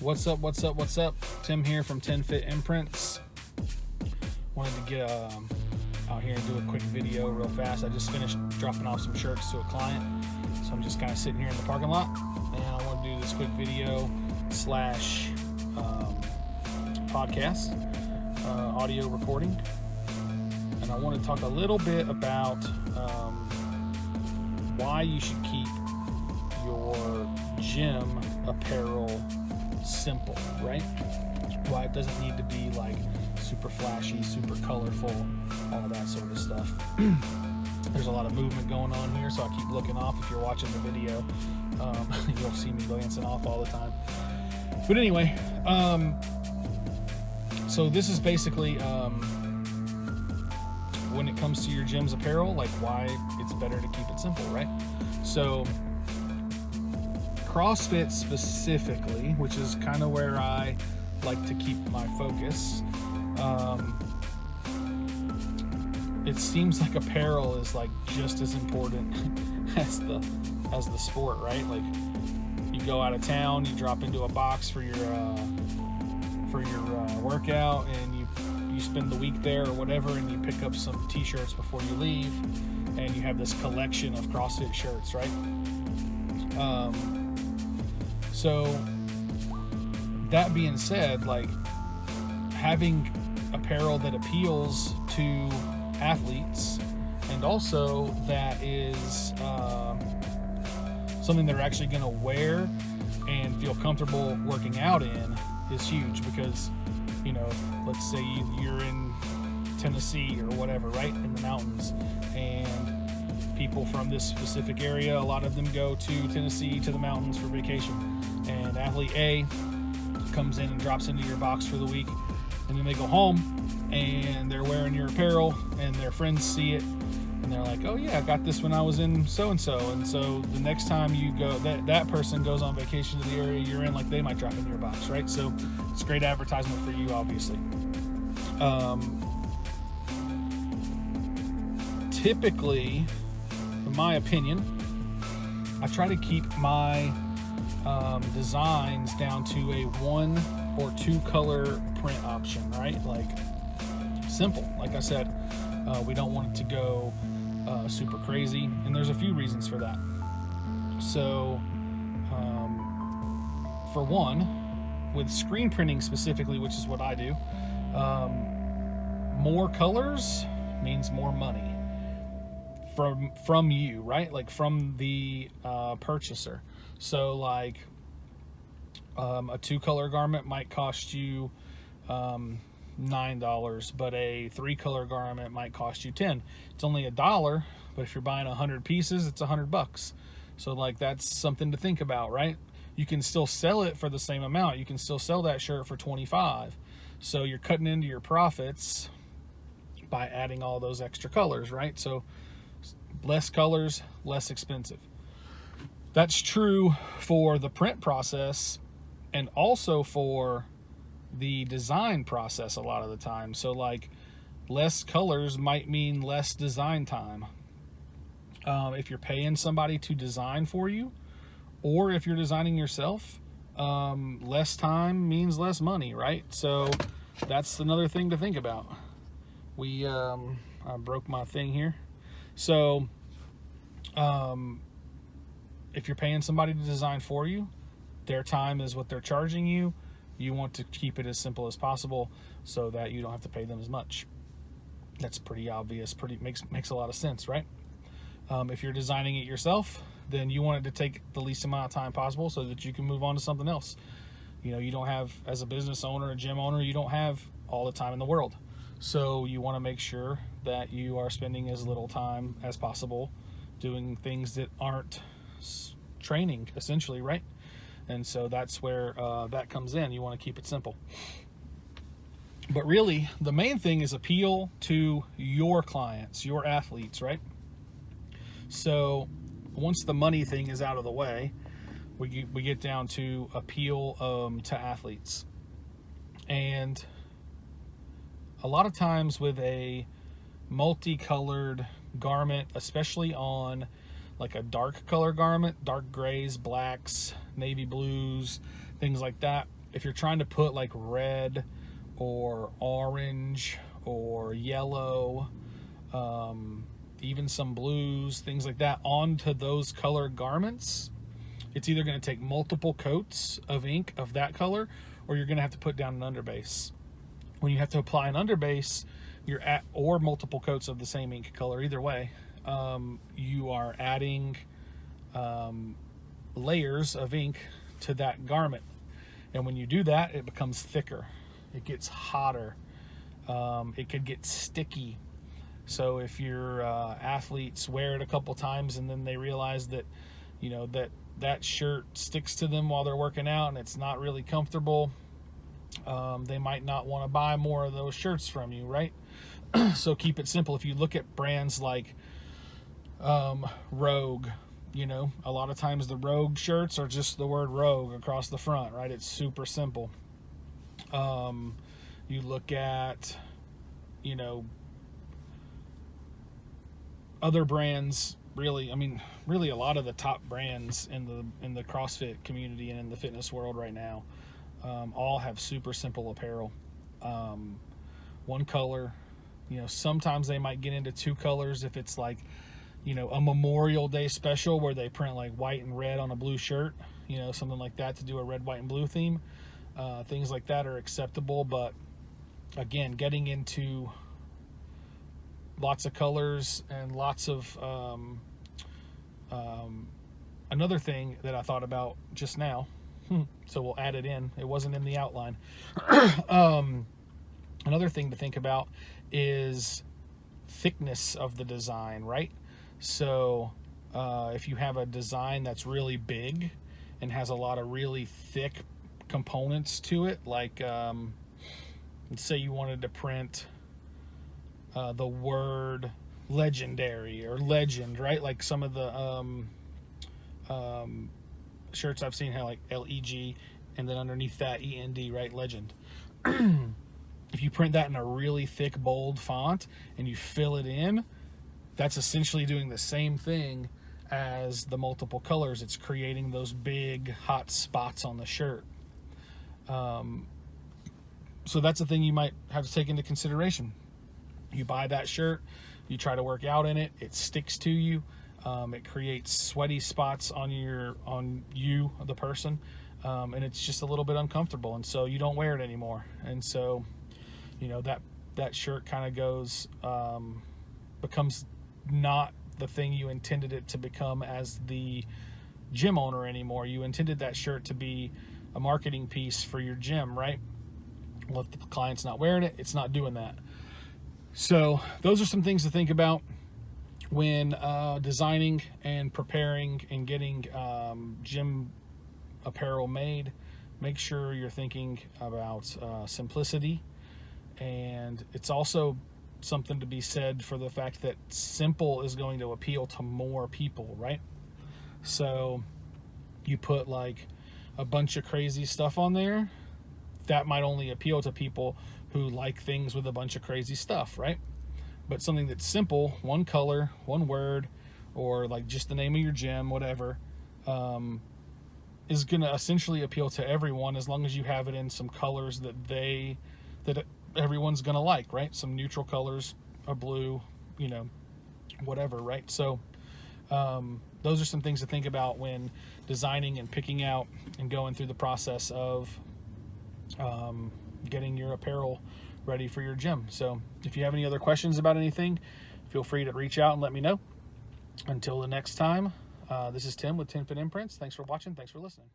What's up? Tim here from TenFit Imprints. Wanted to get out here and do a quick video real fast. I just finished dropping off some shirts to a client, so I'm just kind of sitting here in the parking lot, and I want to do this quick video slash podcast, audio recording, and I want to talk a little bit about why you should keep your gym apparel simple, right? Why it doesn't need to be like super flashy, super colorful, all that sort of stuff. There's a lot of movement going on here, so I keep looking off. If you're watching the video, you'll see me glancing off all the time. But anyway, so this is basically when it comes to your gym's apparel, like why it's better to keep it simple, right? So CrossFit specifically, which is kind of where I like to keep my focus, it seems like apparel is like just as important as the sport, right? Like you go out of town, you drop into a box for your workout, and you spend the week there or whatever, and you pick up some t-shirts before you leave, and you have this collection of CrossFit shirts, right? So that being said, like having apparel that appeals to athletes and also that is something they're actually going to wear and feel comfortable working out in is huge, because, you know, let's say you're in Tennessee or whatever, right, in the mountains, and people from this specific area, a lot of them go to Tennessee, to the mountains for vacation, and athlete A comes in and drops into your box for the week, and then they go home and they're wearing your apparel, and their friends see it and they're like, oh yeah, I got this when I was in so-and-so, and so the next time you go, that person goes on vacation to the area you're in, like they might drop in your box, right? So it's great advertisement for you, obviously. Typically, in my opinion, I try to keep my designs down to a 1 or 2 color print option, right? Like simple. Like I said, we don't want it to go super crazy, and there's a few reasons for that. So for one, with screen printing specifically, which is what I do, more colors means more money from you, right? Like from the purchaser. So like a 2-color garment might cost you $9, but a 3-color garment might cost you $10. It's only $1, but if you're buying 100 pieces, it's $100. So like that's something to think about, right? You can still sell it for the same amount. You can still sell that shirt for $25. So you're cutting into your profits by adding all those extra colors, right? So less colors, less expensive. That's true for the print process and also for the design process a lot of the time. So like less colors might mean less design time. If you're paying somebody to design for you, or if you're designing yourself, less time means less money, right? So that's another thing to think about. I broke my thing here. So if you're paying somebody to design for you, their time is what they're charging you. You want to keep it as simple as possible so that you don't have to pay them as much. That's pretty obvious, makes a lot of sense, right? If you're designing it yourself, then you want it to take the least amount of time possible so that you can move on to something else. You know, you don't have, as a business owner, a gym owner, you don't have all the time in the world. So you want to make sure that you are spending as little time as possible doing things that aren't training, essentially, right? And so that's where that comes in. You want to keep it simple. But really, the main thing is appeal to your clients, your athletes, right? So once the money thing is out of the way, we get down to appeal to athletes. And a lot of times with a multicolored garment, especially on like a dark color garment, dark grays, blacks, navy blues, things like that, if you're trying to put like red or orange or yellow, even some blues, things like that, onto those color garments, it's either going to take multiple coats of ink of that color, or you're going to have to put down an underbase. When you have to apply an underbase, or multiple coats of the same ink color, either way, you are adding layers of ink to that garment. And when you do that, it becomes thicker. It gets hotter. It could get sticky. So if your athletes wear it a couple times and then they realize that, you know, that shirt sticks to them while they're working out and it's not really comfortable, they might not want to buy more of those shirts from you, right? So keep it simple. If you look at brands like Rogue, you know, a lot of times the Rogue shirts are just the word Rogue across the front, right? It's super simple. You look at, you know, other brands, really, I mean, really a lot of the top brands in the CrossFit community and in the fitness world right now, all have super simple apparel. One color, you know, sometimes they might get into two colors if it's like, you know, a Memorial Day special where they print like white and red on a blue shirt, you know, something like that to do a red, white, and blue theme. Things like that are acceptable, but again, getting into lots of colors and lots of another thing that I thought about just now, so we'll add it in, it wasn't in the outline. Another thing to think about is thickness of the design, right? So if you have a design that's really big and has a lot of really thick components to it, like let's say you wanted to print the word legendary or legend, right? Like some of the shirts I've seen have like LEG and then underneath that END, right? Legend. If you print that in a really thick, bold font and you fill it in, that's essentially doing the same thing as the multiple colors. It's creating those big, hot spots on the shirt. So that's a thing you might have to take into consideration. You buy that shirt, you try to work out in it, it sticks to you, it creates sweaty spots on you, the person, and it's just a little bit uncomfortable, and so you don't wear it anymore. And so, you know, that shirt kind of goes, becomes not the thing you intended it to become as the gym owner anymore. You intended that shirt to be a marketing piece for your gym, right? Well, if the client's not wearing it, it's not doing that. So those are some things to think about when designing and preparing and getting gym apparel made. Make sure you're thinking about simplicity, and it's also something to be said for the fact that simple is going to appeal to more people, right? So you put like a bunch of crazy stuff on there, that might only appeal to people who like things with a bunch of crazy stuff, right? But something that's simple, one color, one word, or like just the name of your gym, whatever, is going to essentially appeal to everyone, as long as you have it in some colors that everyone's going to like, right? Some neutral colors, a blue, you know, whatever, right? So those are some things to think about when designing and picking out and going through the process of getting your apparel ready for your gym. So if you have any other questions about anything, feel free to reach out and let me know. Until the next time, this is Tim with TenFit Imprints. Thanks for watching. Thanks for listening.